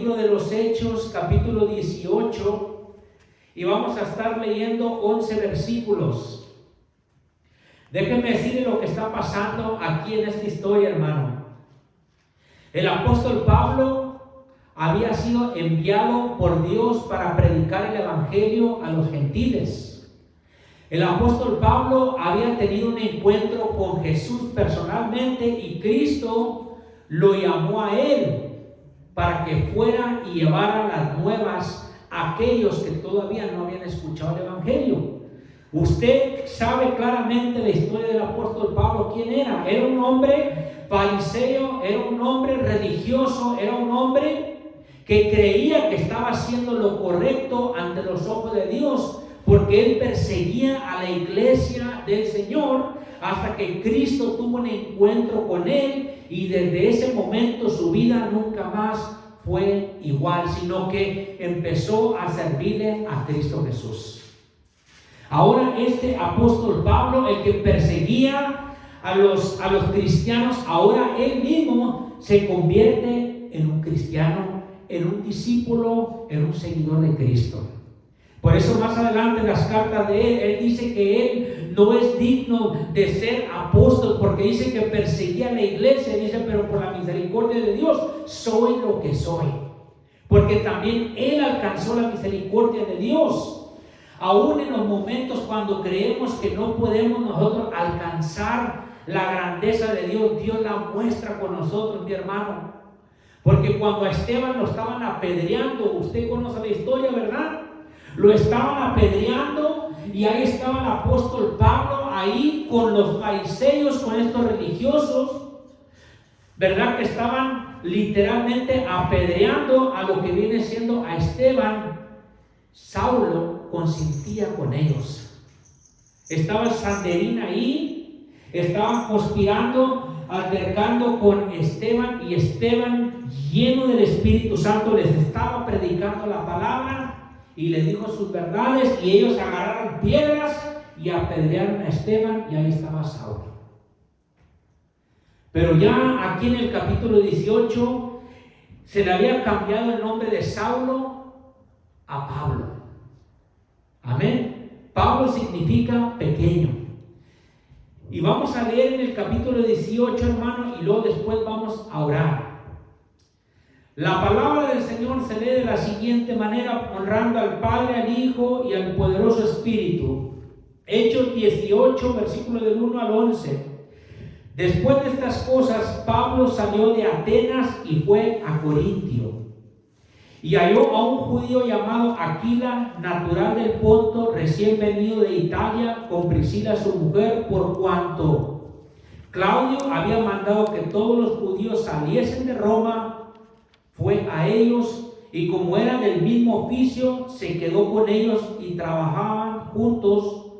libro de los Hechos, capítulo 18, y vamos a estar leyendo 11 versículos. Déjenme decirle lo que está pasando aquí en esta historia, hermano. El apóstol Pablo había sido enviado por Dios para predicar el evangelio a los gentiles. El apóstol Pablo había tenido un encuentro con Jesús personalmente y Cristo lo llamó a él para que fuera y llevara las nuevas a aquellos que todavía no habían escuchado el evangelio. Usted sabe claramente la historia del apóstol Pablo. ¿Quién era? Era un hombre fariseo, era un hombre religioso, era un hombre que creía que estaba haciendo lo correcto ante los ojos de Dios, porque él perseguía a la iglesia del Señor hasta que Cristo tuvo un encuentro con él, y desde ese momento su vida nunca más fue igual, sino que empezó a servirle a Cristo Jesús. Ahora este apóstol Pablo, el que perseguía a los cristianos, ahora él mismo se convierte en un cristiano, en un discípulo, en un seguidor de Cristo. Por eso más adelante en las cartas de él dice que él no es digno de ser apóstol, porque dice que perseguía a la iglesia. Dice, pero por la misericordia de Dios soy lo que soy, porque también él alcanzó la misericordia de Dios. Aún en los momentos cuando creemos que no podemos nosotros alcanzar la grandeza de Dios, Dios la muestra con nosotros, mi hermano. Porque cuando a Esteban lo estaban apedreando, usted conoce la historia, ¿verdad? Lo estaban apedreando y ahí estaba el apóstol Pablo, ahí con los fariseos, con estos religiosos, ¿verdad? Que estaban literalmente apedreando a lo que viene siendo a Esteban. Saulo consentía con ellos. Estaba el Sanedrín ahí, estaban conspirando, altercando con Esteban, y Esteban, lleno del Espíritu Santo, les estaba predicando la palabra y les dijo sus verdades, y ellos agarraron piedras y apedrearon a Esteban, y ahí estaba Saulo. Pero ya aquí en el capítulo 18 se le había cambiado el nombre de Saulo a Pablo. Amén. Pablo significa pequeño. Y vamos a leer en el capítulo 18, hermano, y luego después vamos a orar. La palabra del Señor se lee de la siguiente manera, honrando al Padre, al Hijo y al poderoso Espíritu. Hechos 18, versículo del 1 al 11. Después de estas cosas, Pablo salió de Atenas y fue a Corintio. Y halló a un judío llamado Aquila, natural del Ponto, recién venido de Italia, con Priscila su mujer, por cuanto Claudio había mandado que todos los judíos saliesen de Roma. Fue a ellos, y como eran del mismo oficio, se quedó con ellos y trabajaban juntos,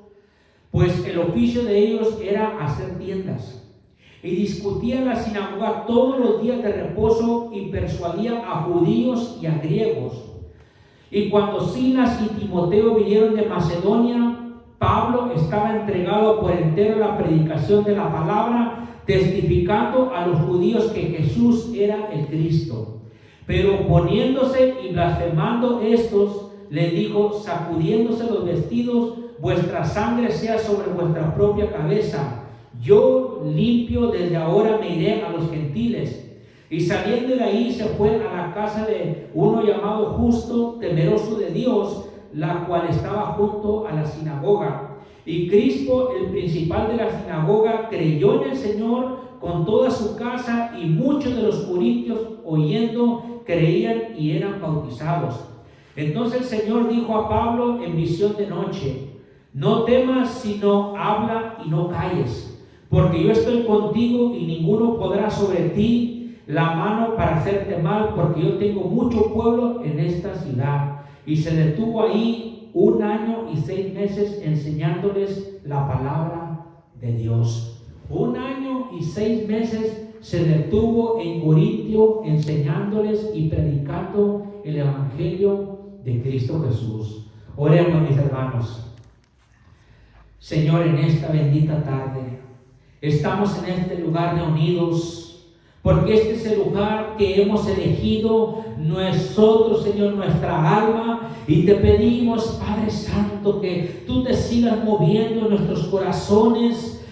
pues el oficio de ellos era hacer tiendas. Y discutía en la sinagoga todos los días de reposo, y persuadía a judíos y a griegos. Y cuando Silas y Timoteo vinieron de Macedonia, Pablo estaba entregado por entero a la predicación de la palabra, testificando a los judíos que Jesús era el Cristo. Pero poniéndose y blasfemando estos, les dijo, sacudiéndose los vestidos, vuestra sangre sea sobre vuestra propia cabeza. Yo limpio, desde ahora me iré a los gentiles. Y saliendo de ahí se fue a la casa de uno llamado Justo, temeroso de Dios, la cual estaba junto a la sinagoga. Y Crispo, el principal de la sinagoga, creyó en el Señor con toda su casa, y muchos de los corintios, oyendo, creían y eran bautizados. Entonces el Señor dijo a Pablo en visión de noche, no temas, sino habla y no calles, porque yo estoy contigo, y ninguno podrá sobre ti la mano para hacerte mal, porque yo tengo mucho pueblo en esta ciudad. Y se detuvo ahí 1 año y 6 meses enseñándoles la palabra de Dios. 1 año y 6 meses se detuvo en Corintio enseñándoles y predicando el evangelio de Cristo Jesús. Oremos, mis hermanos. Señor, en esta bendita tarde estamos en este lugar reunidos porque este es el lugar que hemos elegido nosotros, Señor, nuestra alma, y te pedimos, Padre Santo, que tú te sigas moviendo en nuestros corazones,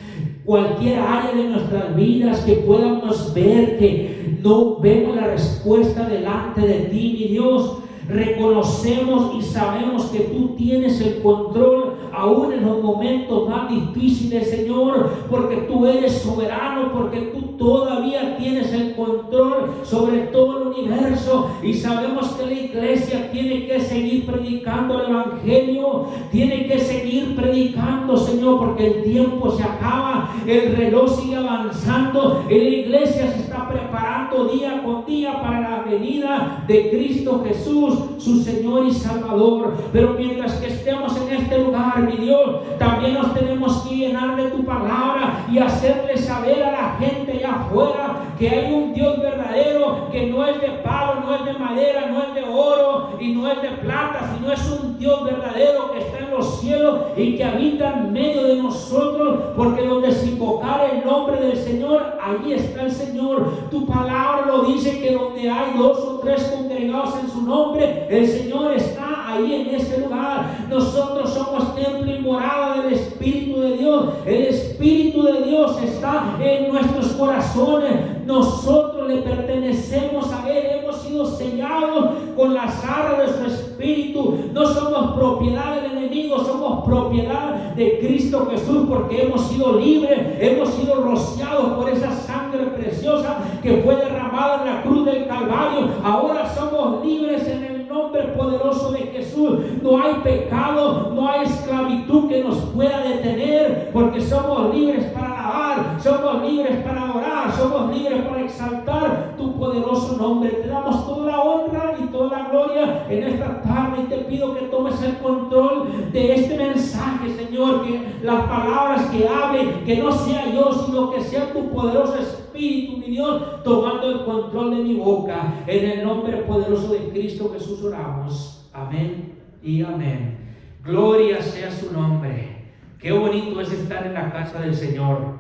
cualquier área de nuestras vidas que podamos ver que no vemos la respuesta delante de ti, mi Dios. Reconocemos y sabemos que tú tienes el control aún en los momentos más difíciles, Señor, porque tú eres soberano, porque tú todavía tienes el control sobre todo el universo, y sabemos que la iglesia tiene que seguir predicando el evangelio, tiene que seguir predicando, Señor, porque el tiempo se acaba, el reloj sigue avanzando, y la iglesia se está preparando día con día para la venida de Cristo Jesús, su Señor y Salvador. Pero mientras que estemos en este lugar, mi Dios, también nos tenemos que llenar de tu palabra y hacerle saber a la gente allá afuera que hay un Dios verdadero, que no es de palo, no es de madera, no es de oro y no es de plata, sino es un Dios verdadero que está en los cielos y que habita en medio de nosotros, porque donde se invocara el nombre del Señor, allí está el Señor. Tu palabra lo dice, que donde hay 2 o 3 congregados en su nombre, el Señor está ahí en ese lugar. Nosotros somos templo y morada del Espíritu de Dios. El Espíritu de Dios está en nuestros corazones. Nosotros le pertenecemos a Él. Hemos sido sellados con las arras de su Espíritu. No somos propiedad del enemigo, somos propiedad de Cristo Jesús, porque hemos sido libres, hemos sido rociados por esa sangre preciosa que fue derramada en la cruz del Calvario. Ahora somos libres en el nombre poderoso de Jesús. No hay pecado, no hay esclavitud que nos pueda detener, porque somos libres para alabar, somos libres para adorar, somos libres para exaltar tu poderoso nombre. Te damos toda la honra y toda la gloria en esta tarde, y te pido que tomes el control de este mensaje, Señor, que las palabras que hable, que no sea yo, sino que sea tu poderoso Espíritu, mi Dios, tomando el control de mi boca. En el nombre poderoso de Cristo Jesús oramos. Amén y amén. Gloria sea su nombre. Qué bonito es estar en la casa del Señor.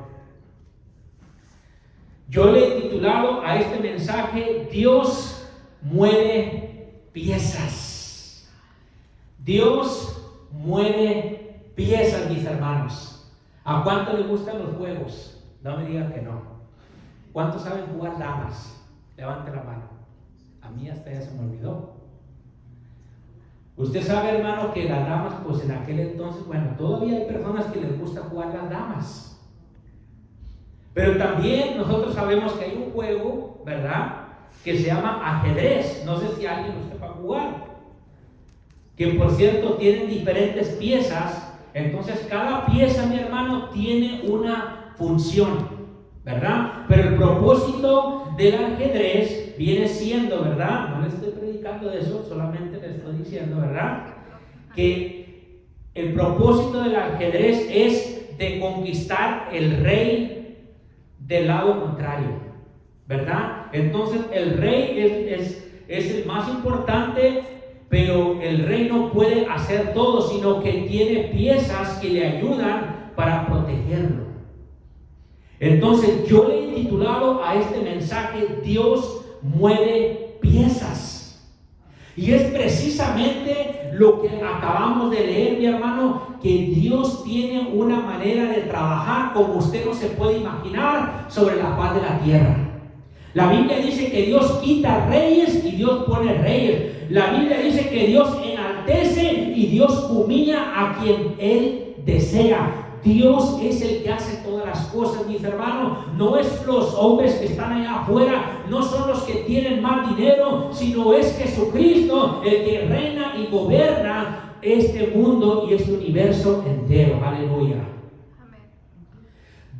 Yo le he titulado a este mensaje: Dios mueve piezas. Dios mueve piezas, mis hermanos. ¿A cuánto les gustan los juegos? No me digan que no. ¿Cuántos saben jugar damas? Levante la mano. A mí hasta ya se me olvidó. Usted sabe, hermano, que las damas, pues en aquel entonces, bueno, todavía hay personas que les gusta jugar las damas. Pero también nosotros sabemos que hay un juego, ¿verdad?, que se llama ajedrez. No sé si alguien lo sepa jugar. Que por cierto tienen diferentes piezas. Entonces cada pieza, mi hermano, tiene una función, ¿verdad? Pero el propósito del ajedrez viene siendo, ¿verdad? No le estoy predicando de eso, solamente le estoy diciendo, ¿verdad?, que el propósito del ajedrez es de conquistar el rey del lado contrario, ¿verdad? Entonces el rey es el más importante, pero el rey no puede hacer todo, sino que tiene piezas que le ayudan para protegerlo. Entonces yo le he titulado a este mensaje: Dios mueve piezas. Y es precisamente lo que acabamos de leer, mi hermano, que Dios tiene una manera de trabajar como usted no se puede imaginar sobre la faz de la tierra. La Biblia dice que Dios quita reyes y Dios pone reyes. La Biblia dice que Dios enaltece y Dios humilla a quien Él desea. Dios es el que hace todas las cosas, mis hermanos. No es los hombres que están allá afuera, no son los que tienen más dinero, sino es Jesucristo el que reina y gobierna este mundo y este universo entero. Aleluya.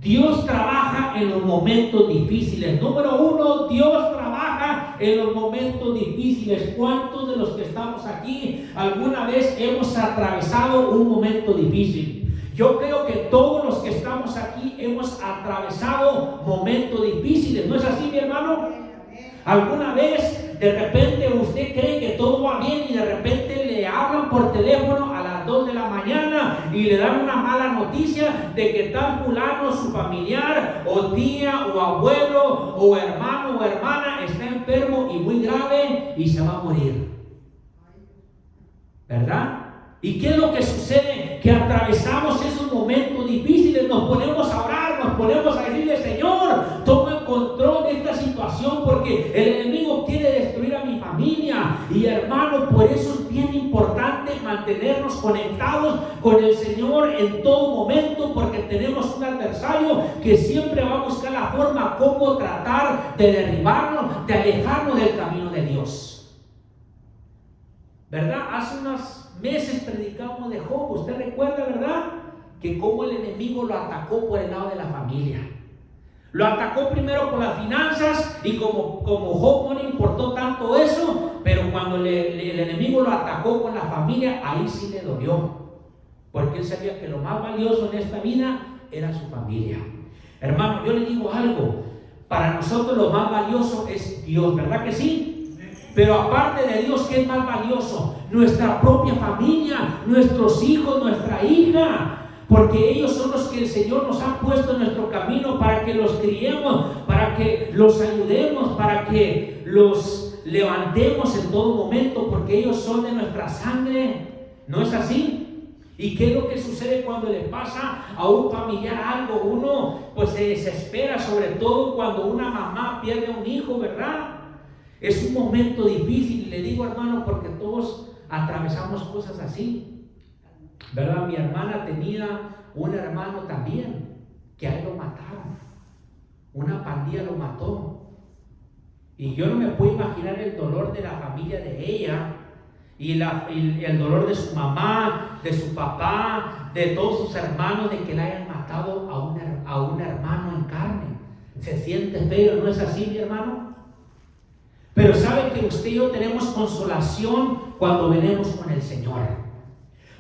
Dios trabaja en los momentos difíciles. Número 1, Dios trabaja en los momentos difíciles. ¿Cuántos de los que estamos aquí alguna vez hemos atravesado un momento difícil? Yo creo que todos los que estamos aquí hemos atravesado momentos difíciles. ¿No es así, mi hermano? ¿Alguna vez de repente usted cree que todo va bien y de repente le hablan por teléfono a las 2 de la mañana y le le dan una mala noticia de que tal fulano, su familiar, o tía, o abuelo, o hermano, o hermana está enfermo y muy grave y se va a morir. ¿Verdad? ¿Y qué es lo que sucede? Que atravesamos esos momentos difíciles, nos ponemos a orar, nos ponemos a decirle: Señor, toma el control de esta situación, porque el enemigo quiere destruir a mi familia. Y hermano, por eso es bien importante mantenernos conectados con el Señor en todo momento, porque tenemos un adversario que siempre va a buscar la forma como tratar de derribarnos, de alejarnos del camino de Dios. ¿Verdad? Hace unos meses predicamos de Job. Usted recuerda, ¿verdad? Que cómo el enemigo lo atacó por el lado de la familia. Lo atacó primero por las finanzas, y como Job no le importó tanto eso, pero cuando el enemigo lo atacó con la familia, ahí sí le dolió, porque él sabía que lo más valioso en esta vida era su familia. Hermano, yo le digo algo: para nosotros lo más valioso es Dios, ¿verdad que sí? Pero aparte de Dios, ¿qué es más valioso? Nuestra propia familia, nuestros hijos, nuestra hija, porque ellos son los que el Señor nos ha puesto en nuestro camino para que los criemos, para que los ayudemos, para que los levantemos en todo momento, porque ellos son de nuestra sangre. ¿No es así? ¿Y qué es lo que sucede cuando le pasa a un familiar algo? Uno pues se desespera, sobre todo cuando una mamá pierde a un hijo, ¿verdad? Es un momento difícil, y le digo, hermano, porque todos atravesamos cosas así, ¿verdad? Mi hermana tenía un hermano también, que a él lo mataron. Una pandilla lo mató. Y yo no me puedo imaginar el dolor de la familia de ella, y el dolor de su mamá, de su papá, de todos sus hermanos, de que le hayan matado a un hermano en carne. Se siente feo, ¿no es así, mi hermano? Pero sabe que usted y yo tenemos consolación cuando venimos con el Señor.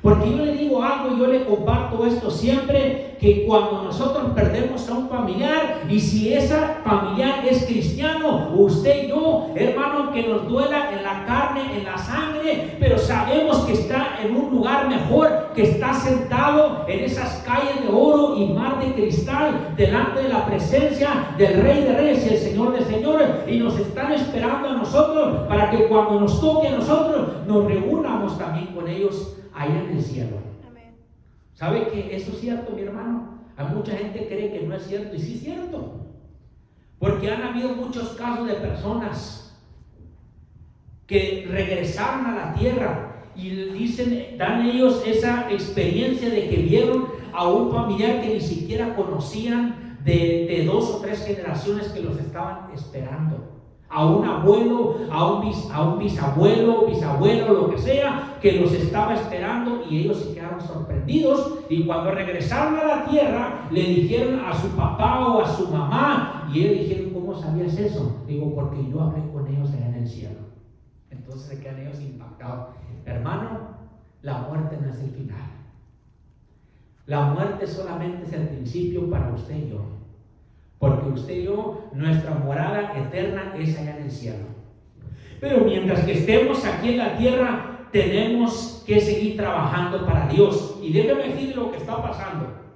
Porque yo le digo algo, yo le comparto esto siempre, que cuando nosotros perdemos a un familiar, y si esa familiar es cristiano, usted y yo, hermano, que nos duela en la carne, en la sangre, pero sabemos que está en un lugar mejor, que está sentado en esas calles de oro y mar de cristal, delante de la presencia del Rey de Reyes y el Señor de Señores, y nos están esperando a nosotros para que cuando nos toque a nosotros, nos reunamos también con ellos allá en el cielo. Amén. ¿Sabe que eso es cierto, mi hermano? Hay mucha gente que cree que no es cierto, y sí es cierto, porque han habido muchos casos de personas que regresaron a la tierra y dicen, dan ellos esa experiencia de que vieron a un familiar que ni siquiera conocían, de 2 o 3 generaciones, que los estaban esperando. A un abuelo, a un bisabuelo, lo que sea, que los estaba esperando, y ellos se quedaron sorprendidos, y cuando regresaron a la tierra le dijeron a su papá o a su mamá, y ellos dijeron, ¿cómo sabías eso? Digo, porque yo hablé con ellos allá en el cielo. Entonces se quedan ellos impactados. Hermano, la muerte no es el final. La muerte solamente es el principio para usted y yo. Porque usted y yo, nuestra morada eterna es allá en el cielo. Pero mientras que estemos aquí en la tierra, tenemos que seguir trabajando para Dios. Y déjeme decir lo que está pasando.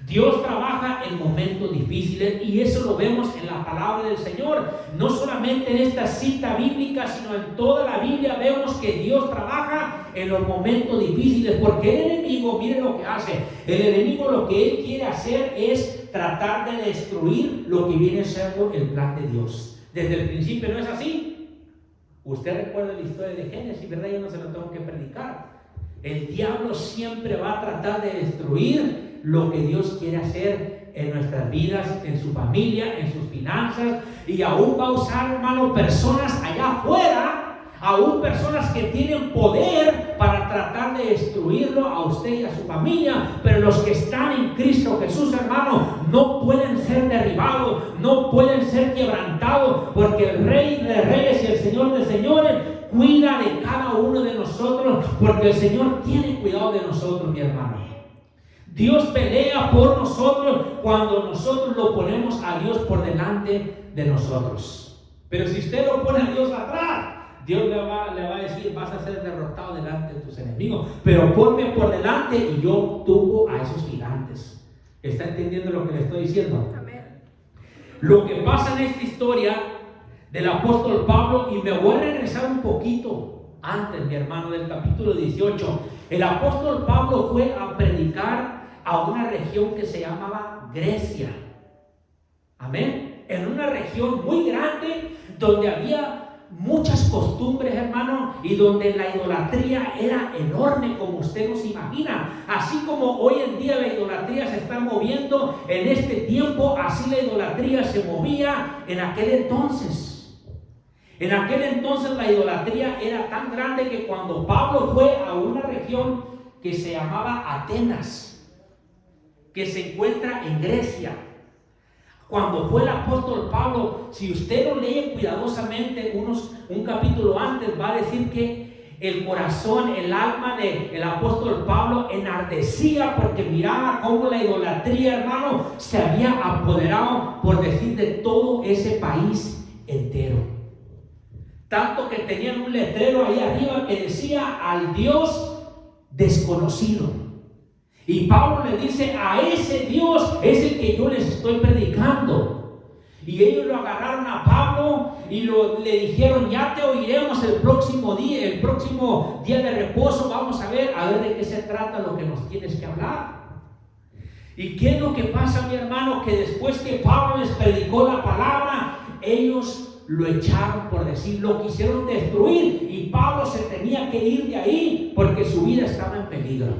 Dios trabaja en momentos difíciles, y eso lo vemos en la palabra del Señor. No solamente en esta cita bíblica, sino en toda la Biblia vemos que Dios trabaja en los momentos difíciles, porque el enemigo, mire lo que hace. El enemigo lo que él quiere hacer es tratar de destruir lo que viene siendo el plan de Dios. Desde el principio, ¿no es así? Usted recuerda la historia de Génesis, ¿verdad? Yo no se lo tengo que predicar. El diablo siempre va a tratar de destruir lo que Dios quiere hacer en nuestras vidas, en su familia, en sus finanzas, y aún va a usar, hermano, personas allá afuera, aún personas que tienen poder para tratar de destruirlo a usted y a su familia. Pero los que están en Cristo Jesús, hermano, no pueden ser derribados, no pueden ser quebrantados, porque el Rey de Reyes y el Señor de Señores cuida de cada uno de nosotros, porque el Señor tiene cuidado de nosotros, mi hermano. Dios pelea por nosotros cuando nosotros lo ponemos a Dios por delante de nosotros. Pero si usted lo pone a Dios atrás, Dios le va a decir, vas a ser derrotado delante de tus enemigos, pero ponme por delante y yo tumbo a esos gigantes. ¿Está entendiendo lo que le estoy diciendo? Amén. Lo que pasa en esta historia del apóstol Pablo, y me voy a regresar un poquito antes, mi hermano, del capítulo 18. El apóstol Pablo fue a predicar a una región que se llamaba Grecia. Amén. En una región muy grande donde había muchas costumbres, hermano, y donde la idolatría era enorme, como usted nos imagina. Así como hoy en día la idolatría se está moviendo en este tiempo, así la idolatría se movía en aquel entonces. En aquel entonces la idolatría era tan grande que cuando Pablo fue a una región que se llamaba Atenas, que se encuentra en Grecia, cuando fue el apóstol Pablo, si usted lo lee cuidadosamente un capítulo antes, va a decir que el corazón, el alma del apóstol Pablo enardecía porque miraba cómo la idolatría, hermano, se había apoderado, por decir, de todo ese país entero. Tanto que tenían un letrero ahí arriba que decía: al Dios desconocido. Y Pablo le dice: a ese Dios es el que yo les estoy predicando. Y ellos lo agarraron a Pablo y le dijeron: ya te oiremos el próximo día de reposo. Vamos a ver de qué se trata lo que nos tienes que hablar. ¿Y qué es lo que pasa, mi hermano? Que después que Pablo les predicó la palabra, ellos lo echaron, por decir, lo quisieron destruir, y Pablo se tenía que ir de ahí porque su vida estaba en peligro.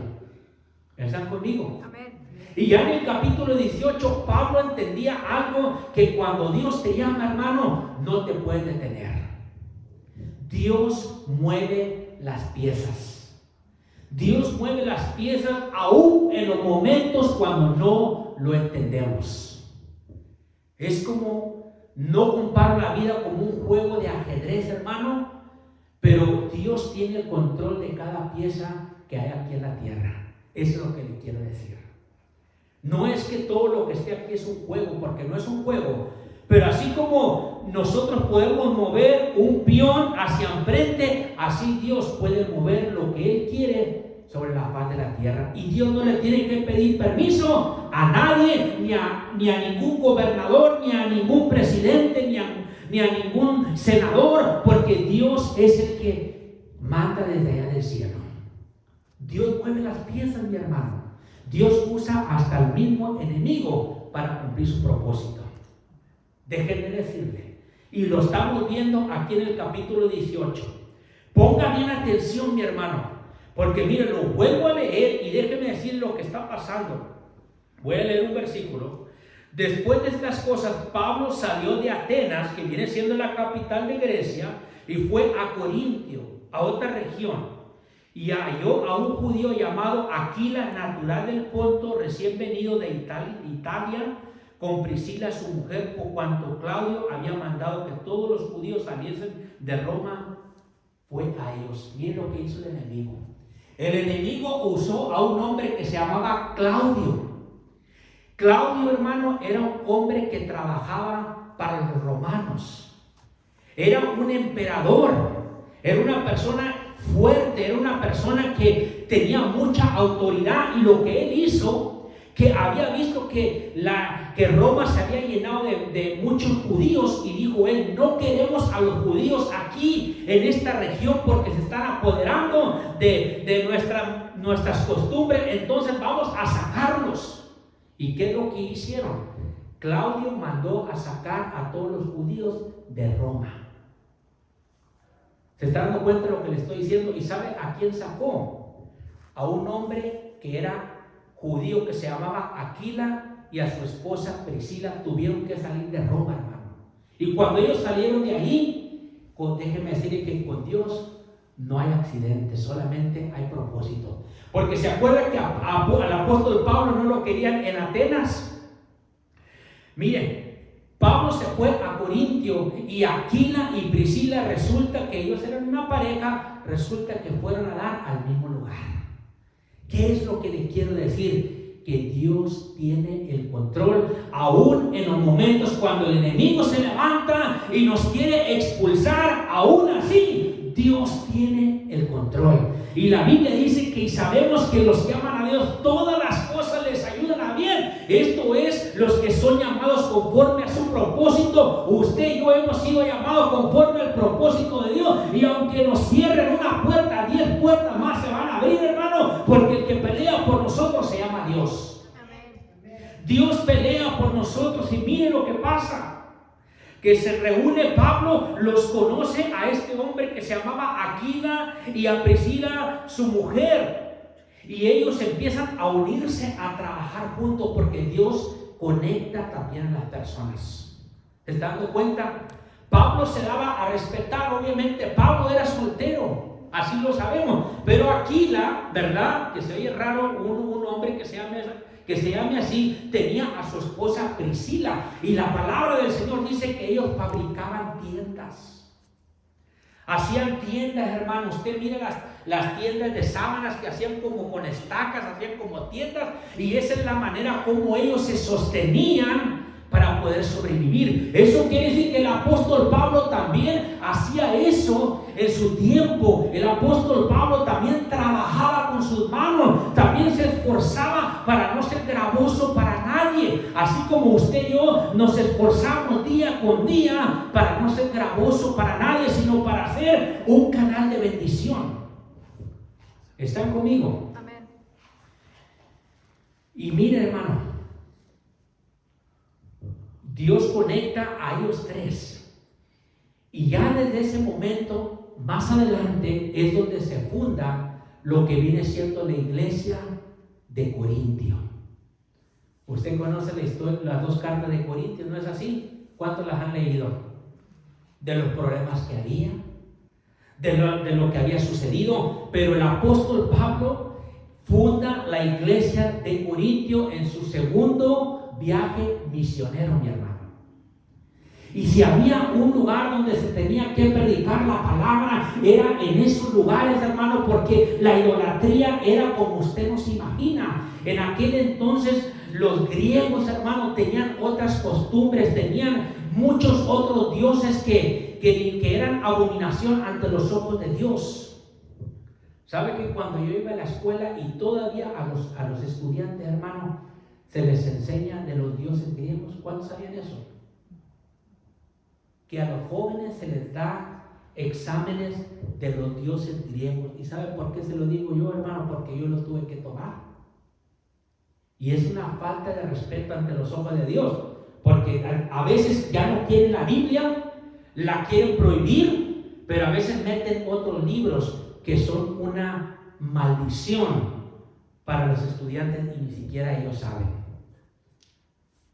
¿Están conmigo? Amén. Y ya en el capítulo 18 Pablo entendía algo, que cuando Dios te llama, hermano, no te puedes detener. Dios mueve las piezas. Dios mueve las piezas aún en los momentos cuando no lo entendemos. Es como, no comparo la vida como un juego de ajedrez, hermano, pero Dios tiene el control de cada pieza que hay aquí en la tierra. Eso es lo que le quiero decir. No es que todo lo que esté aquí es un juego, porque no es un juego. Pero así como nosotros podemos mover un peón hacia enfrente, así Dios puede mover lo que Él quiere sobre la faz de la tierra. Y Dios no le tiene que pedir permiso a nadie, ni a ningún gobernador, ni a ningún presidente, ni a ningún senador, porque Dios es el que manda desde allá del cielo. Dios mueve las piezas, mi hermano. Dios usa hasta el mismo enemigo para cumplir su propósito. Déjenme decirle, y lo estamos viendo aquí en el capítulo 18. Ponga bien atención, mi hermano, porque miren, lo vuelvo a leer y déjenme decir lo que está pasando. Voy a leer un versículo. Después de estas cosas, Pablo salió de Atenas, que viene siendo la capital de Grecia, y fue a Corintio, a otra región. Y halló a un judío llamado Aquila, natural del Ponto, recién venido de Italia, con Priscila su mujer, por cuanto Claudio había mandado que todos los judíos saliesen de Roma. Fue a ellos. Miren lo que hizo el enemigo. El enemigo usó a un hombre que se llamaba Claudio. Claudio, hermano, era un hombre que trabajaba para los romanos. Era un emperador. Era una persona fuerte, era una persona que tenía mucha autoridad, y lo que él hizo, que había visto que Roma se había llenado de muchos judíos, y dijo él: no queremos a los judíos aquí en esta región porque se están apoderando de nuestras costumbres, entonces vamos a sacarlos. ¿Y qué es lo que hicieron? Claudio mandó a sacar a todos los judíos de Roma. ¿Se está dando cuenta de lo que le estoy diciendo? ¿Y sabe a quién sacó? A un hombre que era judío, que se llamaba Aquila, y a su esposa Priscila. Tuvieron que salir de Roma, hermano. Y cuando ellos salieron de ahí, déjenme decirle que con Dios no hay accidentes, solamente hay propósito. Porque se acuerda que al apóstol Pablo no lo querían en Atenas. Miren, Pablo se fue a Corintio, y Aquila y Priscila, resulta que ellos eran una pareja, resulta que fueron a dar al mismo lugar. ¿Qué es lo que le quiero decir? Que Dios tiene el control, aún en los momentos cuando el enemigo se levanta y nos quiere expulsar. Aún así, Dios tiene el control. Y la Biblia dice que y sabemos que los que aman a Dios, todas las cosas les ayudan a bien. Esto es, los que son llamados conforme a su propósito. Usted y yo hemos sido llamados conforme al propósito de Dios. Y aunque nos cierren una puerta, 10 puertas más se van a abrir, hermano, porque el que pelea por nosotros se llama Dios. Dios pelea por nosotros. Y mire lo que pasa. Que se reúne Pablo, los conoce a este hombre que se llamaba Aquila y a Priscila, su mujer. Y ellos empiezan a unirse a trabajar juntos porque Dios conecta también a las personas. ¿Te estás dando cuenta? Pablo se daba a respetar, obviamente. Pablo era soltero, así lo sabemos. Pero Aquila, ¿verdad? Que se oye raro, un hombre que se llame así, tenía a su esposa Priscila. Y la palabra del Señor dice que ellos fabricaban tiendas. Hacían tiendas, hermano. Usted mire las tiendas de sábanas que hacían como con estacas, hacían como tiendas. Y esa es la manera como ellos se sostenían para poder sobrevivir. Eso quiere decir que el apóstol Pablo también hacía eso en su tiempo. El apóstol Pablo también trabajaba con sus manos, también se esforzaba para no ser gravoso para nadie, así como usted y yo nos esforzamos día con día para no ser gravoso para nadie, sino para ser un canal de bendición. ¿Están conmigo? Amén. Y mire, hermano, Dios conecta a ellos tres. Y ya desde ese momento, más adelante, es donde se funda lo que viene siendo la iglesia de Corintio. Usted conoce la historia, las 2 cartas de Corintios, ¿no es así? ¿Cuántos las han leído? De los problemas que había, de lo que había sucedido. Pero el apóstol Pablo funda la iglesia de Corintio en su segundo viaje misionero, mi hermano. Y si había un lugar donde se tenía que predicar la palabra, era en esos lugares, hermano, porque la idolatría era como usted no se imagina. En aquel entonces los griegos, hermano, tenían otras costumbres, tenían muchos otros dioses que eran abominación ante los ojos de Dios. ¿Sabe que cuando yo iba a la escuela y todavía a los estudiantes, hermano, se les enseña de los dioses griegos? ¿Cuántos sabían eso? Que a los jóvenes se les da exámenes de los dioses griegos. ¿Y sabe por qué se lo digo yo, hermano? Porque yo lo tuve que tomar. Y es una falta de respeto ante los ojos de Dios, porque a veces ya no quieren la Biblia, la quieren prohibir, pero a veces meten otros libros que son una maldición para los estudiantes y ni siquiera ellos saben.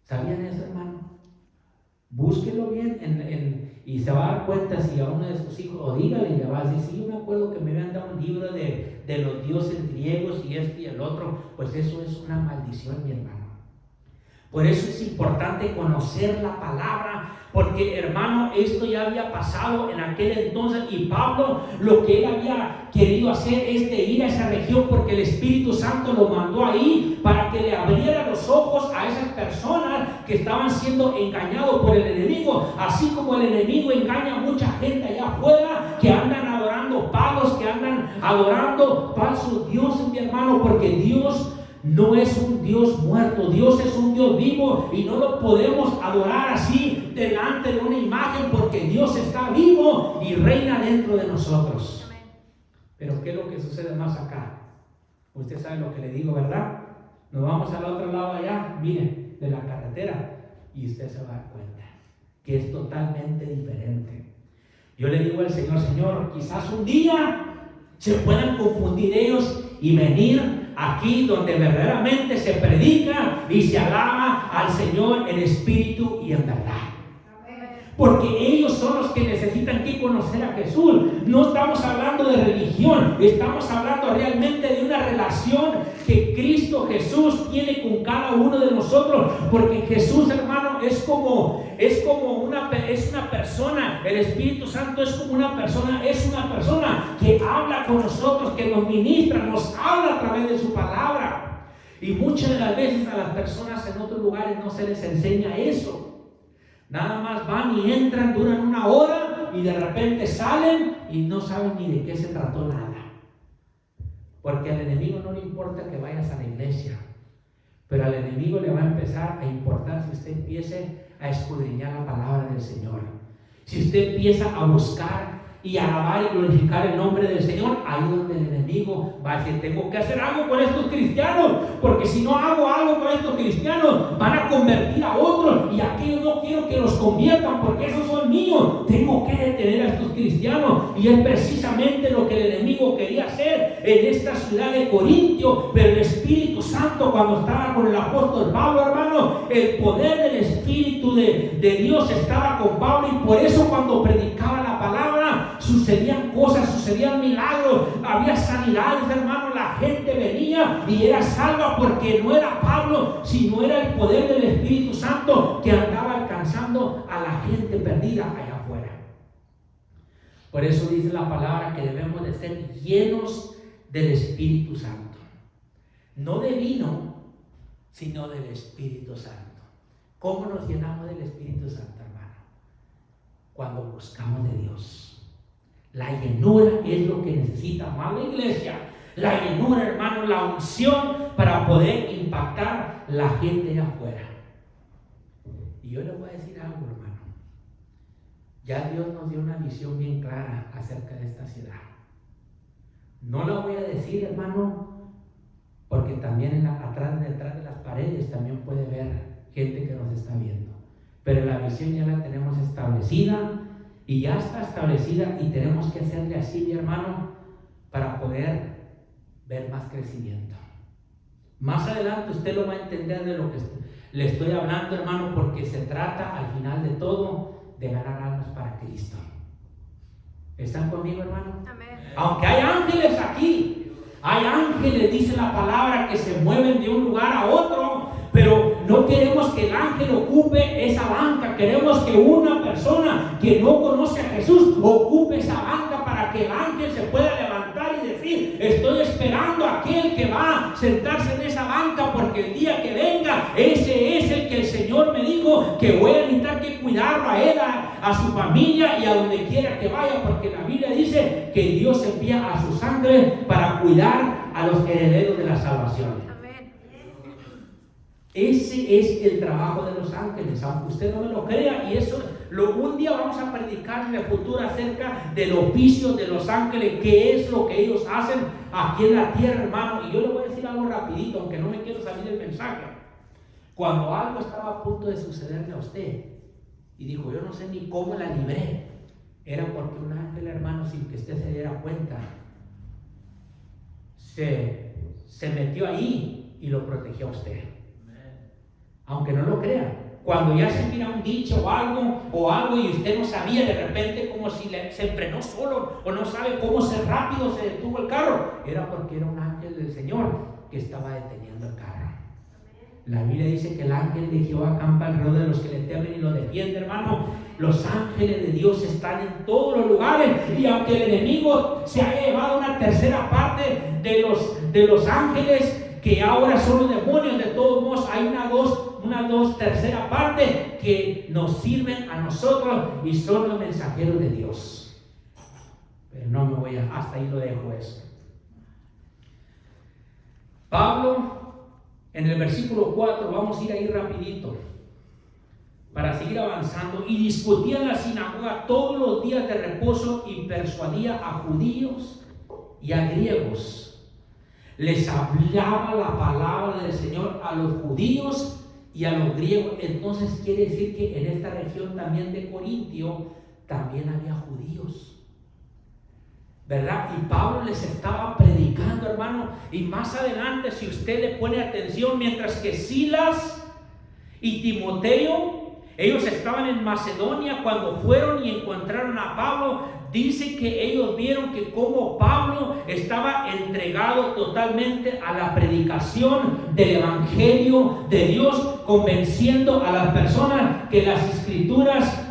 ¿Sabían eso, hermano? Búsquelo bien y se va a dar cuenta si a uno de sus hijos, o dígale, y le va a decir: sí, yo me acuerdo que me habían dado un libro de los dioses griegos y y el otro. Pues eso es una maldición, mi hermano. Por eso es importante conocer la palabra, porque, hermano, esto ya había pasado en aquel entonces, y Pablo lo que él había querido hacer es de ir a esa región, porque el Espíritu Santo lo mandó ahí para que le abriera los ojos a esas personas que estaban siendo engañados por el enemigo, así como el enemigo engaña a mucha gente allá afuera que andan adorando palos, que andan adorando falsos dioses, mi hermano, porque Dios no es un Dios muerto, Dios es un Dios vivo y no lo podemos adorar así delante de una imagen, porque Dios está vivo y reina dentro de nosotros. Pero ¿qué es lo que sucede más acá? Usted sabe lo que le digo, ¿verdad? Nos vamos al otro lado allá, miren, de la carretera, y usted se va a dar cuenta que es totalmente diferente. Yo le digo al Señor: Señor, quizás un día se puedan confundir ellos y venir aquí donde verdaderamente se predica y se alaba al Señor en espíritu y en verdad. Porque ellos son los que necesitan que conocer a Jesús. No estamos hablando de religión, estamos hablando realmente de una relación que Cristo Jesús tiene con cada uno de nosotros. Porque Jesús, hermano, es una persona. El Espíritu Santo es como una persona, es una persona que habla con nosotros, que nos ministra, nos habla a través de su palabra. Y muchas de las veces a las personas en otros lugares no se les enseña eso. Nada más van y entran, duran una hora y de repente salen y no saben ni de qué se trató nada. Porque al enemigo no le importa que vayas a la iglesia, pero al enemigo le va a empezar a importar si usted empiece a escudriñar la palabra del Señor. Si usted empieza a buscar y alabar y glorificar el nombre del Señor, ahí donde el enemigo va a decir: tengo que hacer algo con estos cristianos, porque si no hago algo con estos cristianos van a convertir a otros, y aquellos no quiero que los conviertan porque esos son míos. Tengo que detener a estos cristianos, y es precisamente lo que el enemigo quería hacer en esta ciudad de Corintio. Pero el Espíritu Santo, cuando estaba con el apóstol Pablo, hermano, el poder del Espíritu de Dios estaba con Pablo, y por eso cuando predicaba la palabra sucedían cosas, sucedían milagros, había sanidades, hermano. La gente venía y era salva, porque no era Pablo, sino era el poder del Espíritu Santo que andaba alcanzando a la gente perdida allá afuera. Por eso dice la palabra que debemos de ser llenos del Espíritu Santo, no de vino, sino del Espíritu Santo. ¿Cómo nos llenamos del Espíritu Santo, hermano? Cuando buscamos de Dios. La llenura es lo que necesita más la iglesia. La llenura, hermano, la unción para poder impactar la gente allá afuera. Y yo le voy a decir algo, hermano. Ya Dios nos dio una visión bien clara acerca de esta ciudad. No la voy a decir, hermano, porque también detrás de las paredes también puede ver gente que nos está viendo. Pero la visión ya la tenemos establecida. Y ya está establecida, y tenemos que hacerle así, mi hermano, para poder ver más crecimiento. Más adelante usted lo va a entender de lo que le estoy hablando, hermano, porque se trata al final de todo de ganar almas para Cristo. ¿Están conmigo, hermano? Amén. Aunque hay ángeles aquí, hay ángeles, dice la palabra, que se mueven de un lugar a otro, pero no queremos que el ángel ocupe esa banca. Queremos que una persona que no conoce a Jesús ocupe esa banca, para que el ángel se pueda levantar y decir: estoy esperando a aquel que va a sentarse en esa banca, porque el día que venga, ese es el que el Señor me dijo que voy a necesitar que cuidarlo a él, a su familia y a donde quiera que vaya, porque la Biblia dice que Dios envía a sus ángeles para cuidar a los herederos de la salvación. Ese es el trabajo de los ángeles, aunque usted no me lo crea. Y eso un día vamos a predicar en el futuro acerca del oficio de los ángeles, qué es lo que ellos hacen aquí en la tierra, hermano. Y yo le voy a decir algo rapidito, aunque no me quiero salir del mensaje. Cuando algo estaba a punto de sucederle a usted y dijo: yo no sé ni cómo la libré, era porque un ángel, hermano, sin que usted se diera cuenta, se metió ahí y lo protegió a usted. Aunque no lo crea, cuando ya se mira un dicho o algo y usted no sabía, de repente como si se frenó solo, o no sabe cómo rápido se detuvo el carro, era porque era un ángel del Señor que estaba deteniendo el carro. La Biblia dice que el ángel de Jehová acampa alrededor de los que le temen y los defiende, hermano. Los ángeles de Dios están en todos los lugares, y aunque el enemigo se haya llevado una tercera parte de los ángeles, que ahora son los demonios, de todos modos hay una tercera parte que nos sirven a nosotros y son los mensajeros de Dios. Pero no me voy hasta ahí lo dejo eso. Pablo, en el versículo 4, vamos a ir ahí rapidito para seguir avanzando. Y discutía en la sinagoga todos los días de reposo y persuadía a judíos y a griegos. Les hablaba la palabra del Señor a los judíos y a los griegos. Entonces quiere decir que en esta región también de Corintio también había judíos, ¿verdad? Y Pablo les estaba predicando, hermano. Y más adelante, si usted le pone atención, mientras que Silas y Timoteo, ellos estaban en Macedonia, cuando fueron y encontraron a Pablo, dice que ellos vieron que como Pablo estaba entregado totalmente a la predicación del Evangelio de Dios, convenciendo a las personas que las escrituras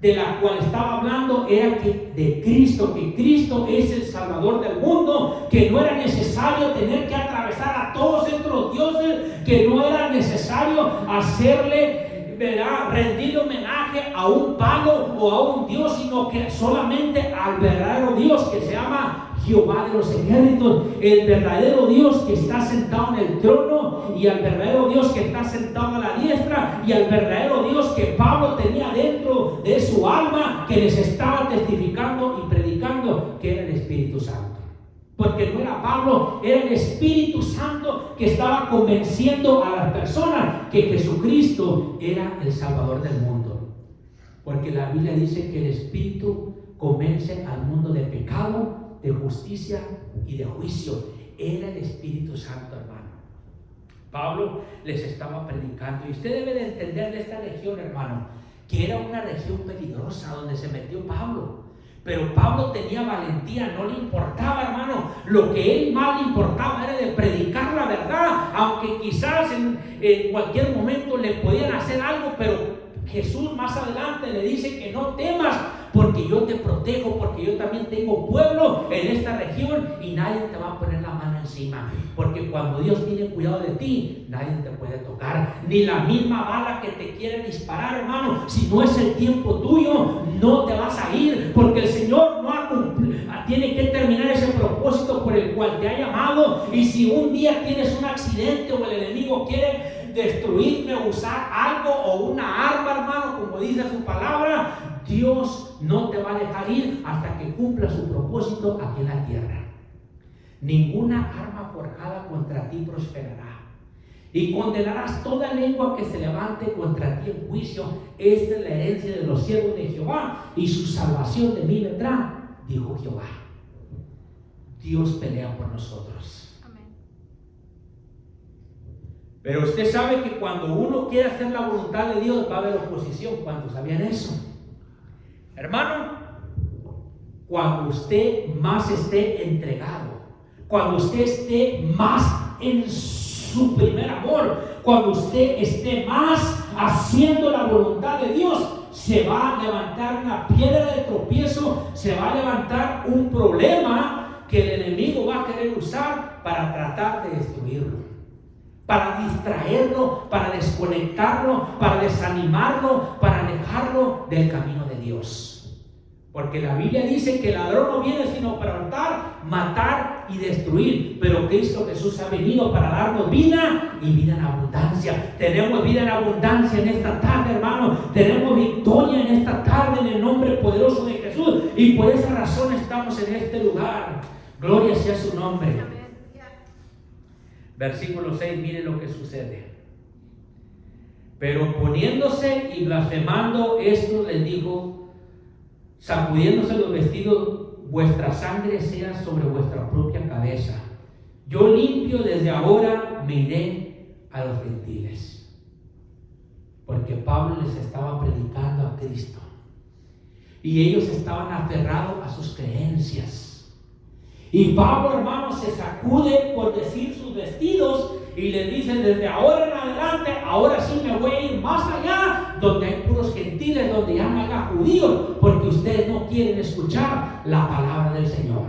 de la cual estaba hablando era de Cristo, que Cristo es el Salvador del mundo, que no era necesario tener que atravesar a todos estos dioses, que no era necesario hacerle rendirle homenaje a un palo o a un dios, sino que solamente al verdadero Dios que se llama Jehová de los ejércitos, el verdadero Dios que está sentado en el trono, y al verdadero Dios que está sentado a la diestra, y al verdadero Dios que Pablo tenía dentro de su alma, que les estaba testificando y predicando, que era el Espíritu Santo. Porque no era Pablo, era el Espíritu Santo que estaba convenciendo a las personas que Jesucristo era el Salvador del mundo. Porque la Biblia dice que el Espíritu convence al mundo de pecado, de justicia y de juicio. Era el Espíritu Santo, hermano. Pablo les estaba predicando. Y usted debe de entender de esta región, hermano, que era una región peligrosa donde se metió Pablo. Pero Pablo tenía valentía, no le importaba, hermano. Lo que él más le importaba era de predicar la verdad, aunque quizás en cualquier momento le podían hacer algo, pero Jesús más adelante le dice que no temas, porque yo te protejo, porque yo también tengo pueblo en esta región y nadie te va a poner la mano encima. Porque cuando Dios tiene cuidado de ti, nadie te puede tocar, ni la misma bala que te quiere disparar, hermano. Si no es el tiempo tuyo, no te vas a ir, porque el Señor no ha cumplido, tiene que terminar ese propósito por el cual te ha llamado. Y si un día tienes un accidente o el enemigo quiere destruirme o usar algo o una arma, hermano, como dice su palabra, Dios no te va a dejar ir hasta que cumpla su propósito aquí en la tierra. Ninguna arma forjada contra ti prosperará, y condenarás toda lengua que se levante contra ti en juicio. Esta es la herencia de los siervos de Jehová, y su salvación de mí vendrá, dijo Jehová. Dios pelea por nosotros. Amén. Pero usted sabe que cuando uno quiere hacer la voluntad de Dios va a haber oposición. ¿Cuántos sabían eso? Hermano, cuando usted más esté entregado, cuando usted esté más en su primer amor, cuando usted esté más haciendo la voluntad de Dios, se va a levantar una piedra de tropiezo, se va a levantar un problema que el enemigo va a querer usar para tratar de destruirlo, para distraerlo, para desconectarlo, para desanimarlo, para alejarlo del camino de Dios. Porque la Biblia dice que el ladrón no viene sino para hurtar, matar y destruir. Pero Cristo Jesús ha venido para darnos vida y vida en abundancia. Tenemos vida en abundancia en esta tarde, hermano. Tenemos victoria en esta tarde en el nombre poderoso de Jesús. Y por esa razón estamos en este lugar. Gloria sea su nombre. Versículo 6, mire lo que sucede. Pero poniéndose y blasfemando esto, les dijo: sacudiéndose los vestidos, vuestra sangre sea sobre vuestra propia cabeza. Yo limpio desde ahora, me iré a los gentiles. Porque Pablo les estaba predicando a Cristo, y ellos estaban aferrados a sus creencias. Y Pablo, hermano, se sacude, por decir, sus vestidos y le dice: desde ahora en adelante, ahora sí me voy a ir más allá, donde hay puros gentiles, donde ya no haya judíos, porque ustedes no quieren escuchar la palabra del Señor.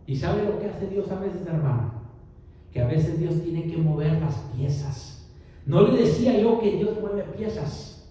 ¿Y sabe lo que hace Dios a veces, hermano? Que a veces Dios tiene que mover las piezas. No le decía yo que Dios mueve piezas.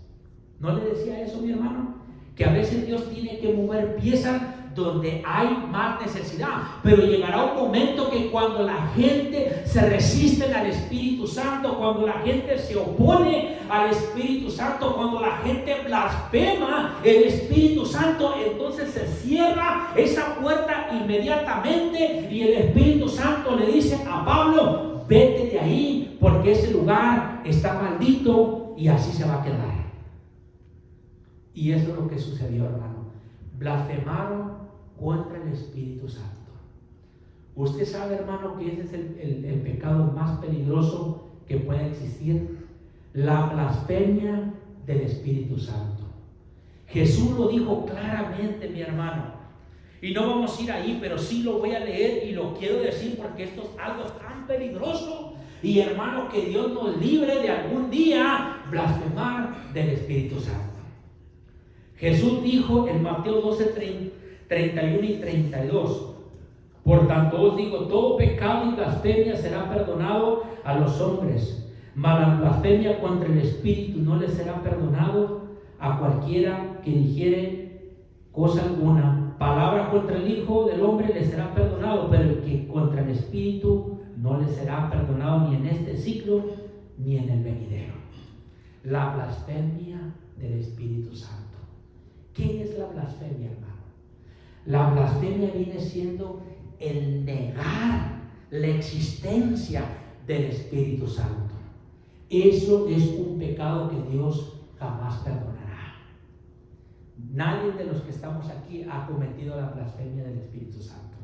No le decía eso, mi hermano, que a veces Dios tiene que mover piezas donde hay más necesidad. Pero llegará un momento que cuando la gente se resiste al Espíritu Santo, cuando la gente se opone al Espíritu Santo, cuando la gente blasfema el Espíritu Santo, entonces se cierra esa puerta inmediatamente, y el Espíritu Santo le dice a Pablo: vete de ahí, porque ese lugar está maldito, y así se va a quedar. Y eso es lo que sucedió, hermano. Blasfemaron contra el Espíritu Santo. Usted sabe, hermano, que ese es el pecado más peligroso que puede existir: la blasfemia del Espíritu Santo. Jesús lo dijo claramente, mi hermano, y no vamos a ir ahí, pero sí lo voy a leer y lo quiero decir, porque esto es algo tan peligroso. Y hermano, que Dios nos libre de algún día blasfemar del Espíritu Santo. Jesús dijo en Mateo 12, 31 y 32: por tanto os digo, todo pecado y blasfemia será perdonado a los hombres, Mas la blasfemia contra el Espíritu no le será perdonado a cualquiera que dijere cosa alguna. Palabra contra el Hijo del Hombre le será perdonado, pero el que contra el Espíritu no le será perdonado ni en este siglo ni en el venidero. La blasfemia del Espíritu Santo. ¿Qué es la blasfemia, hermano? La blasfemia viene siendo el negar la existencia del Espíritu Santo. Eso es un pecado que Dios jamás perdonará. Nadie de los que estamos aquí ha cometido la blasfemia del Espíritu Santo.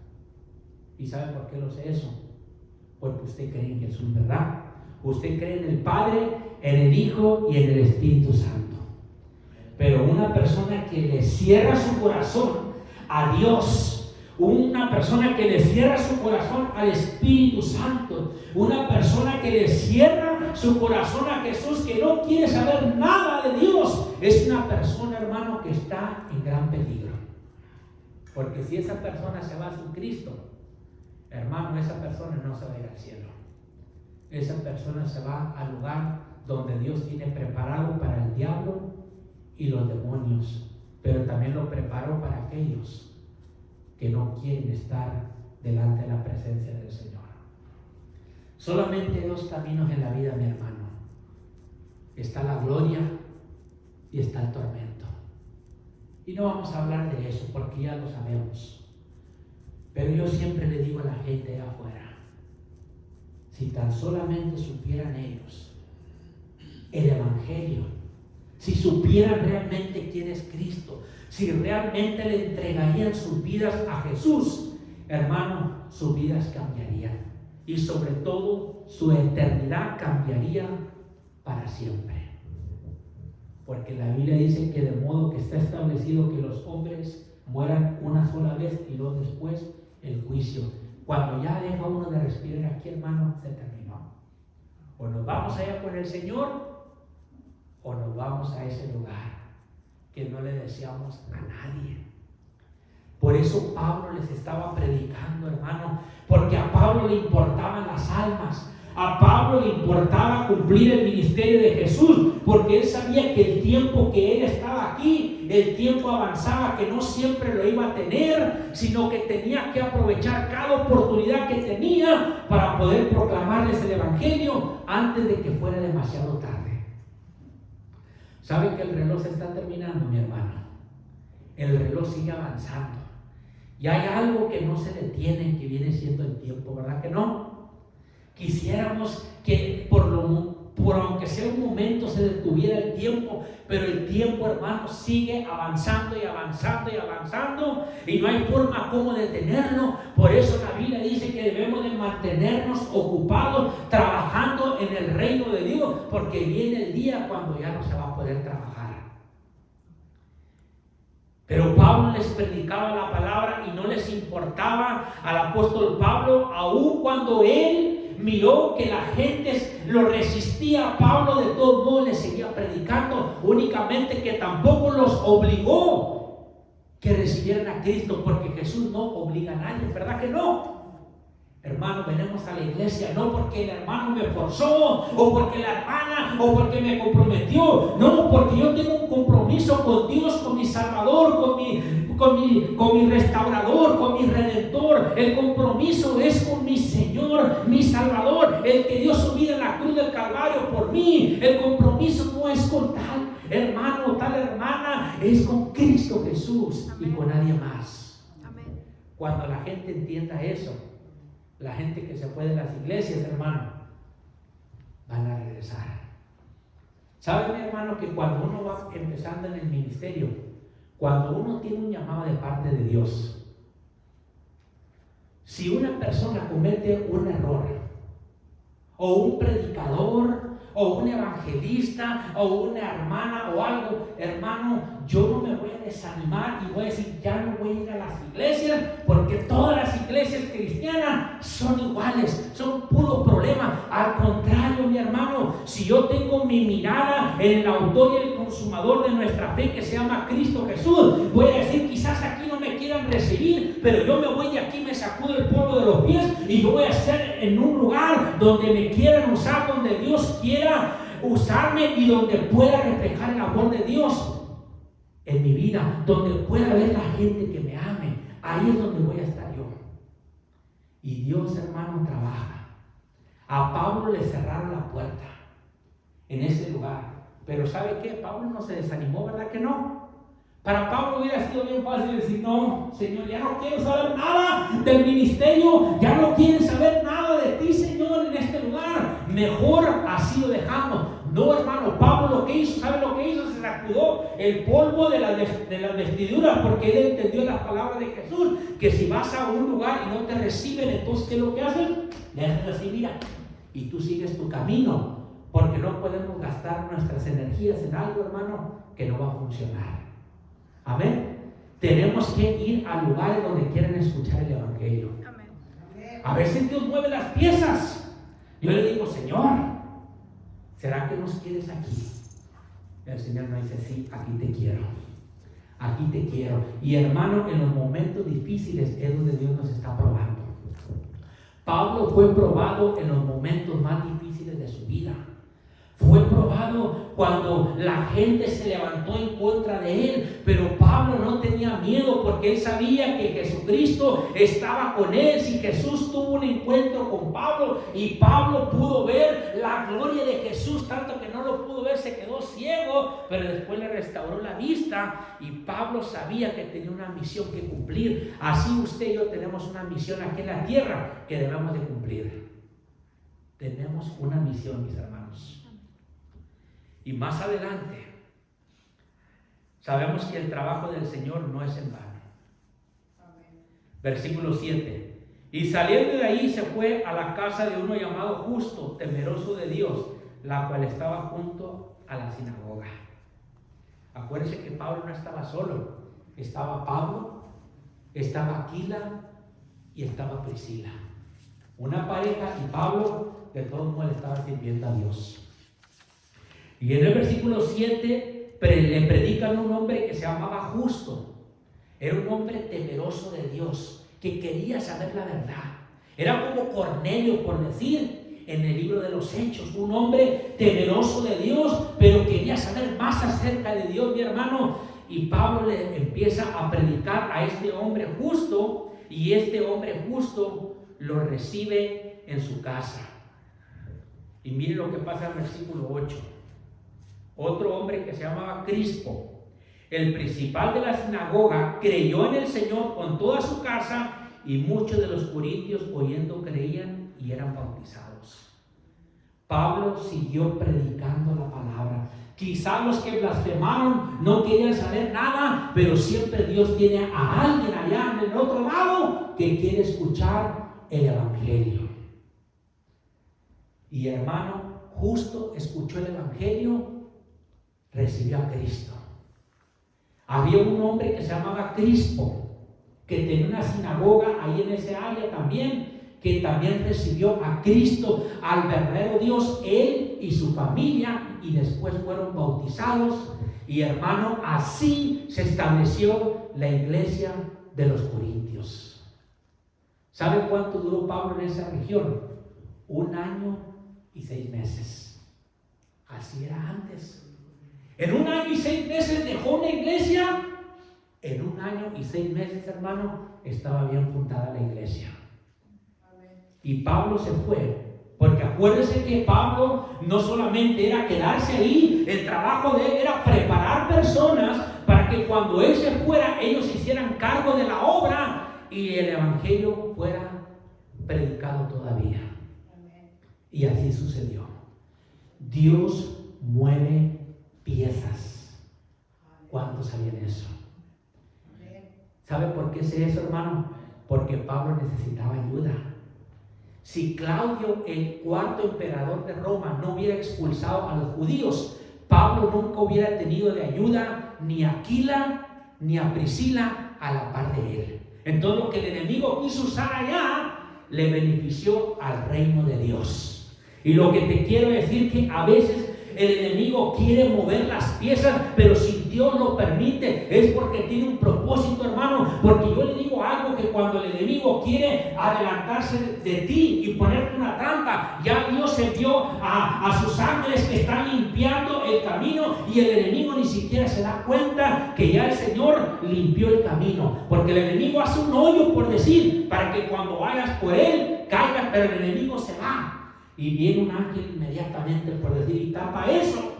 ¿Y sabe por qué lo sé eso? Porque usted cree en Jesús, ¿verdad? Usted cree en el Padre, en el Hijo y en el Espíritu Santo. Pero una persona que le cierra su corazón a Dios, una persona que le cierra su corazón al Espíritu Santo, una persona que le cierra su corazón a Jesús, que no quiere saber nada de Dios, es una persona, hermano, que está en gran peligro. Porque si esa persona se va sin Cristo, hermano, esa persona no se va a ir al cielo. Esa persona se va al lugar donde Dios tiene preparado para el diablo y los demonios, pero también lo preparó para aquellos que no quieren estar delante de la presencia del Señor. Solamente hay dos caminos en la vida, mi hermano. Está la gloria y está el tormento. Y no vamos a hablar de eso porque ya lo sabemos. Pero yo siempre le digo a la gente allá afuera, si tan solamente supieran ellos el Evangelio, si supieran realmente quién es Cristo, si realmente le entregarían sus vidas a Jesús, hermano, sus vidas cambiarían. Y sobre todo, su eternidad cambiaría para siempre. Porque la Biblia dice que de modo que está establecido que los hombres mueran una sola vez y luego después el juicio. Cuando ya deja uno de respirar aquí, hermano, se terminó. O nos vamos allá con el Señor, o nos vamos a ese lugar que no le deseamos a nadie. Por eso Pablo les estaba predicando, hermano, porque a Pablo le importaban las almas. A Pablo le importaba cumplir el ministerio de Jesús, porque él sabía que el tiempo que él estaba aquí, el tiempo avanzaba, que no siempre lo iba a tener, sino que tenía que aprovechar cada oportunidad que tenía para poder proclamarles el Evangelio antes de que fuera demasiado tarde. ¿Sabe que el reloj se está terminando, mi hermano? El reloj sigue avanzando. Y hay algo que no se detiene, que viene siendo el tiempo, ¿verdad que no? Quisiéramos que por aunque sea un momento se detuviera el tiempo, pero el tiempo, hermano, sigue avanzando y avanzando y avanzando, y no hay forma como detenerlo. Por eso la Biblia dice que debemos de mantenernos ocupados trabajando en el reino de Dios, porque viene el día cuando ya no se va a poder trabajar. Pero Pablo les predicaba la palabra y no les importaba al apóstol Pablo, aun cuando él miró que la gente lo resistía a Pablo, de todos modos le seguía predicando, únicamente que tampoco los obligó que recibieran a Cristo, porque Jesús no obliga a nadie, ¿verdad que no? Hermano, venimos a la iglesia no porque el hermano me forzó, o porque la hermana, o porque me comprometió, no, porque yo tengo un compromiso con Dios, con mi Salvador, con mi restaurador, con mi redentor. El compromiso es con mi Señor, mi Salvador, el que dio su vida en la cruz del Calvario por mí. El compromiso no es con tal hermano o tal hermana, es con Cristo Jesús. Amén. Y con nadie más. Amén. Cuando la gente entienda eso, la gente que se fue de las iglesias, hermano, van a regresar. ¿Sabe, mi hermano, que cuando uno va empezando en el ministerio, cuando uno tiene un llamado de parte de Dios, si una persona comete un error, o un predicador, o un evangelista, o una hermana, o algo, hermano, yo no me voy a desanimar y voy a decir, ya no voy a ir a las iglesias, porque todas las iglesias cristianas son iguales, son puro problema. Al contrario, mi hermano, si yo tengo mi mirada en el autor y el consumador de nuestra fe, que se llama Cristo Jesús, voy a decir, quizás aquí no me quieran recibir, pero yo me voy de aquí, me sacudo el polvo de los pies y yo voy a estar en un lugar donde me quieran usar, donde Dios quiera usarme y donde pueda reflejar el amor de Dios en mi vida, donde pueda ver la gente que me ame. Ahí es donde voy a estar yo. Y Dios, hermano, trabaja. A Pablo le cerraron la puerta en ese lugar. Pero ¿sabe qué? Pablo no se desanimó, ¿verdad que no? Para Pablo hubiera sido bien fácil decir: no, Señor, ya no quiero saber nada del ministerio, ya no quieren saber nada de ti, Señor, en este lugar. Mejor así lo dejamos. No, hermano, Pablo lo que hizo, ¿sabe lo que hizo? Se sacudó el polvo de las vestiduras, porque él entendió las palabras de Jesús, que si vas a un lugar y no te reciben, entonces ¿qué es lo que hacen? Le hacen así, mira, y tú sigues tu camino, porque no podemos gastar nuestras energías en algo, hermano, que no va a funcionar. Amén. Tenemos que ir a lugares donde quieren escuchar el evangelio. Amén. A veces Dios mueve las piezas. Yo le digo: Señor, ¿será que nos quieres aquí? El Señor me dice: sí, aquí te quiero. Aquí te quiero. Y hermano, en los momentos difíciles es donde Dios nos está probando. Pablo fue probado en los momentos más difíciles de su vida. Fue probado cuando la gente se levantó en contra de él, pero Pablo no tenía miedo, porque él sabía que Jesucristo estaba con él. Si Jesús tuvo un encuentro con Pablo y Pablo pudo ver la gloria de Jesús, tanto que no lo pudo ver, se quedó ciego, pero después le restauró la vista, y Pablo sabía que tenía una misión que cumplir. Así usted y yo tenemos una misión aquí en la tierra que debemos de cumplir. Tenemos una misión, mis hermanos. Y más adelante, sabemos que el trabajo del Señor no es en vano. Amén. Versículo 7. Y saliendo de ahí se fue a la casa de uno llamado Justo, temeroso de Dios, la cual estaba junto a la sinagoga. Acuérdense que Pablo no estaba solo. Estaba Pablo, estaba Aquila y estaba Priscila. Una pareja, y Pablo de todos modos le estaba sirviendo a Dios. Y en el versículo 7 le predican a un hombre que se llamaba Justo. Era un hombre temeroso de Dios, que quería saber la verdad. Era como Cornelio, por decir, en el libro de los Hechos. Un hombre temeroso de Dios, pero quería saber más acerca de Dios, mi hermano. Y Pablo le empieza a predicar a este hombre justo, y este hombre justo lo recibe en su casa. Y mire lo que pasa en el versículo 8. Otro hombre que se llamaba Crispo, el principal de la sinagoga, creyó en el Señor con toda su casa, y muchos de los corintios oyendo creían y eran bautizados. Pablo siguió predicando la palabra. Quizá los que blasfemaron no querían saber nada, pero siempre Dios tiene a alguien allá en el otro lado que quiere escuchar el evangelio. Y hermano, Justo escuchó el evangelio, recibió a Cristo. Había un hombre que se llamaba Crispo, que tenía una sinagoga ahí en ese área también, que también recibió a Cristo, al verdadero Dios, él y su familia, y después fueron bautizados. Y hermano, así se estableció la iglesia de los Corintios. ¿Sabe cuánto duró Pablo en esa región? 1 año y 6 meses. Así era antes. En 1 año y 6 meses dejó una iglesia. En 1 año y 6 meses, hermano, estaba bien fundada la iglesia. Y Pablo se fue, porque acuérdense que Pablo no solamente era quedarse ahí, el trabajo de él era preparar personas para que cuando él se fuera, ellos hicieran cargo de la obra y el evangelio fuera predicado todavía. Y así sucedió. Dios mueve piezas. ¿Cuántos sabían eso? ¿Sabe por qué sé eso, hermano? Porque Pablo necesitaba ayuda. Si Claudio, el 4º emperador de Roma, no hubiera expulsado a los judíos, Pablo nunca hubiera tenido de ayuda ni a Aquila ni a Priscila a la par de él. Entonces lo que el enemigo quiso usar allá le benefició al reino de Dios. Y lo que te quiero decir que a veces el enemigo quiere mover las piezas, pero si Dios lo permite, es porque tiene un propósito, hermano. Porque yo le digo algo, que cuando el enemigo quiere adelantarse de ti y ponerte una trampa, ya Dios envió a sus ángeles que están limpiando el camino, y el enemigo ni siquiera se da cuenta que ya el Señor limpió el camino. Porque el enemigo hace un hoyo, por decir, para que cuando vayas por él caigas, pero el enemigo se va. Y viene un ángel inmediatamente, por decir, y tapa eso,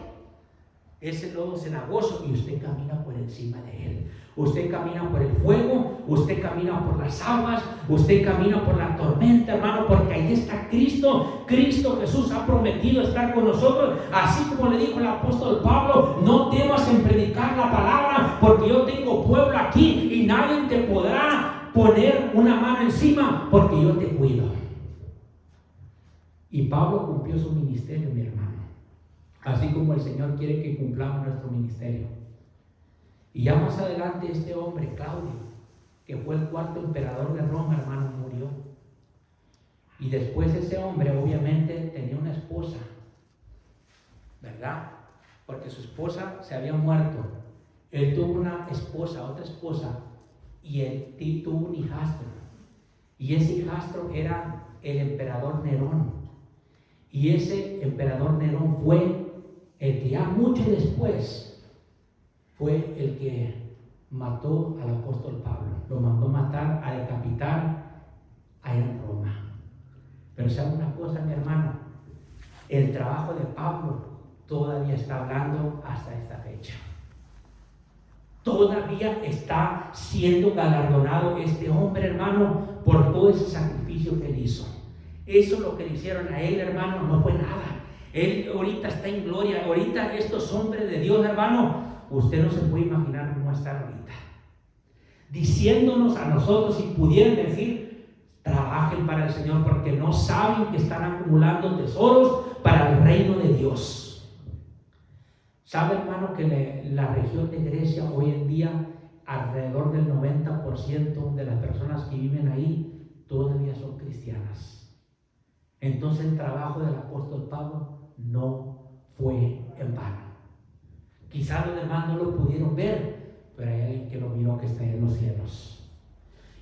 ese lodo cenagoso, y usted camina por encima de él. Usted camina por el fuego, usted camina por las aguas, usted camina por la tormenta, hermano, porque ahí está Cristo. Cristo Jesús ha prometido estar con nosotros, así como le dijo el apóstol Pablo: no temas en predicar la palabra, porque yo tengo pueblo aquí y nadie te podrá poner una mano encima, porque yo te cuido. Y Pablo cumplió su ministerio, mi hermano, así como el Señor quiere que cumplamos nuestro ministerio. Y ya más adelante este hombre, Claudio, que fue el cuarto emperador de Roma, hermano, murió. Y después ese hombre obviamente tenía una esposa, ¿verdad? Porque su esposa se había muerto. Él tuvo una esposa, otra esposa, y él tuvo un hijastro. Y ese hijastro era el emperador Nerón. Y ese emperador Nerón fue el que ya mucho después fue el que mató al apóstol Pablo. Lo mandó matar, a decapitar allá en Roma. Pero ¿sabe una cosa, mi hermano? El trabajo de Pablo todavía está hablando hasta esta fecha. Todavía está siendo galardonado este hombre, hermano, por todo ese sacrificio que él hizo. Eso lo que le hicieron a él, hermano, no fue nada. Él ahorita está en gloria. Ahorita estos hombres de Dios, hermano, usted no se puede imaginar cómo están ahorita, diciéndonos a nosotros, si pudieran decir: trabajen para el Señor, porque no saben que están acumulando tesoros para el reino de Dios. ¿Sabe, hermano, que la región de Grecia hoy en día, alrededor del 90% de las personas que viven ahí todavía son cristianas? Entonces el trabajo del apóstol Pablo no fue en vano. Quizás los demás no lo pudieron ver, pero hay alguien que lo miró, que está en los cielos.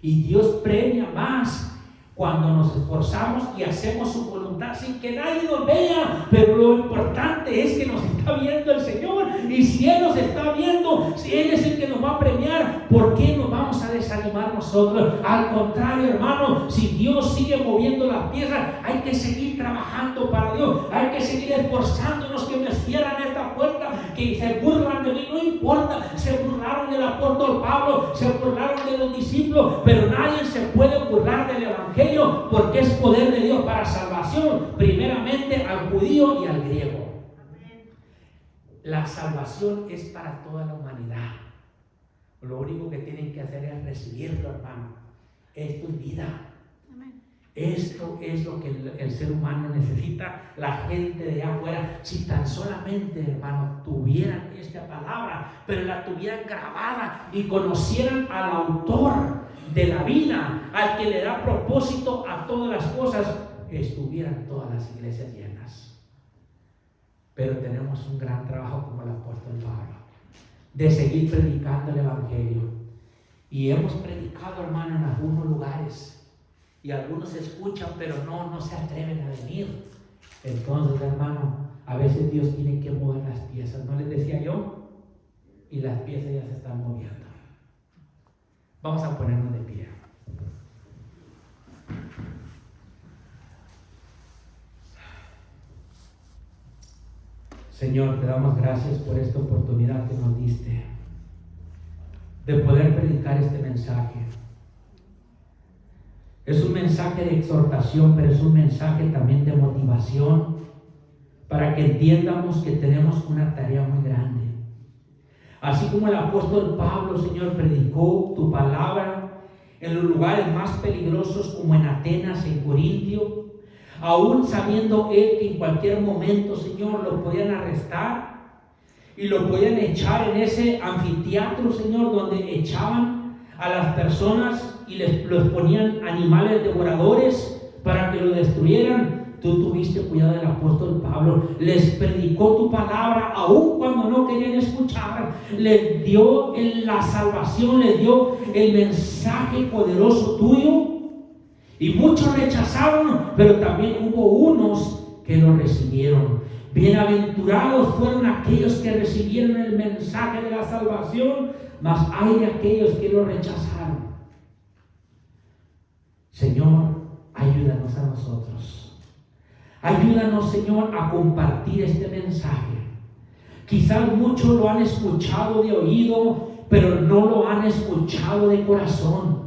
Y Dios premia más cuando nos esforzamos y hacemos su voluntad sin que nadie nos vea. Pero lo importante es que nos está viendo el Señor. Y si Él nos está viendo, si Él es el que nos va a premiar, ¿por qué nos vamos a desanimar nosotros? Al contrario, hermano, si Dios sigue moviendo las piezas, hay que seguir trabajando para Dios. Hay que seguir esforzándonos, que me cierran esta puerta, que se burlan de mí, no importa. Se burlaron del apóstol Pablo, se burlaron de los discípulos, pero nadie se puede burlar del evangelio, porque es poder de Dios para salvación, primeramente al judío y al griego. La salvación es para toda la humanidad. Lo único que tienen que hacer es recibirlo, hermano. Esto es vida. Esto es lo que el ser humano necesita, la gente de allá afuera. Si tan solamente, hermano, tuvieran esta palabra, pero la tuvieran grabada y conocieran al autor de la vida, al que le da propósito a todas las cosas, estuvieran todas las iglesias llenas. Pero tenemos un gran trabajo como el apóstol Pablo, de seguir predicando el evangelio. Y hemos predicado, hermano, en algunos lugares, y algunos escuchan, pero no se atreven a venir. Entonces, hermano, a veces Dios tiene que mover las piezas. ¿No les decía yo? Y las piezas ya se están moviendo. Vamos a ponernos de pie. Señor, te damos gracias por esta oportunidad que nos diste de poder predicar este mensaje. Es un mensaje de exhortación, pero es un mensaje también de motivación, para que entiendamos que tenemos una tarea muy grande. Así como el apóstol Pablo, Señor, predicó tu palabra en los lugares más peligrosos, como en Atenas, en Corintio, aún sabiendo él que en cualquier momento, Señor, lo podían arrestar y lo podían echar en ese anfiteatro, Señor, donde echaban a las personas y los ponían animales devoradores para que lo destruyeran. Tú tuviste cuidado del apóstol Pablo, les predicó tu palabra aun cuando no querían escuchar, les dio la salvación, les dio el mensaje poderoso tuyo, y muchos rechazaron, pero también hubo unos que lo recibieron. Bienaventurados fueron aquellos que recibieron el mensaje de la salvación, mas hay de aquellos que lo rechazaron. Señor, ayúdanos a nosotros. Ayúdanos, Señor, a compartir este mensaje. Quizás muchos lo han escuchado de oído, pero no lo han escuchado de corazón.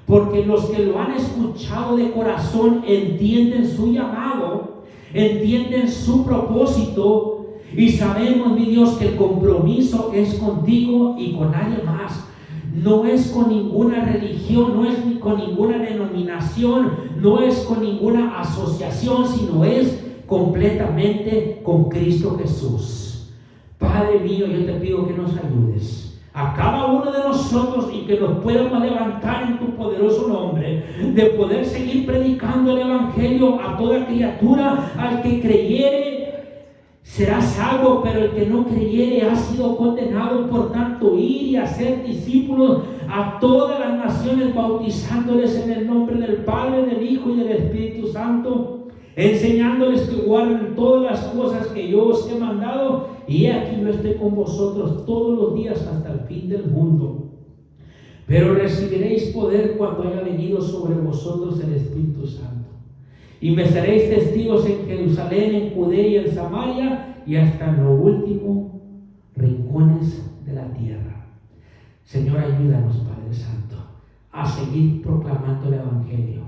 Porque los que lo han escuchado de corazón entienden su llamado, entienden su propósito, y sabemos, mi Dios, que el compromiso es contigo y con nadie más. No es con ninguna religión, no es ni con ninguna denominación, no es con ninguna asociación, sino es completamente con Cristo Jesús. Padre mío, yo te pido que nos ayudes a cada uno de nosotros y que nos podamos levantar en tu poderoso nombre, de poder seguir predicando el Evangelio a toda criatura. Al que creyere será salvo, pero el que no creyere ha sido condenado. Por tanto, ir y hacer discípulos a todas las naciones, bautizándoles en el nombre del Padre, del Hijo y del Espíritu Santo, enseñándoles que guarden todas las cosas que yo os he mandado, y aquí yo estoy con vosotros todos los días hasta el fin del mundo. Pero recibiréis poder cuando haya venido sobre vosotros el Espíritu Santo, y me seréis testigos en Jerusalén, en Judea y en Samaria, y hasta en los últimos rincones de la tierra. Señor, ayúdanos, Padre Santo, a seguir proclamando el Evangelio,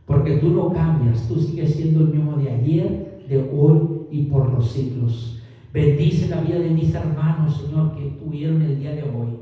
porque tú no cambias, tú sigues siendo el mismo de ayer, de hoy y por los siglos. Bendice la vida de mis hermanos, Señor, que tuvieron el día de hoy,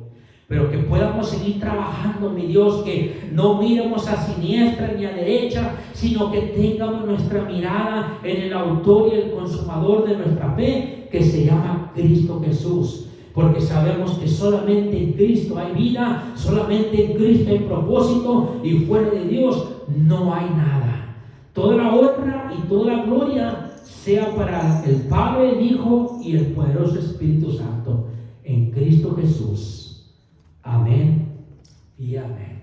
pero que podamos seguir trabajando, mi Dios, que no miremos a siniestra ni a derecha, sino que tengamos nuestra mirada en el autor y el consumador de nuestra fe, que se llama Cristo Jesús. Porque sabemos que solamente en Cristo hay vida, solamente en Cristo hay propósito, y fuera de Dios no hay nada. Toda la honra y toda la gloria sea para el Padre, el Hijo y el poderoso Espíritu Santo, en Cristo Jesús. Amén y amén.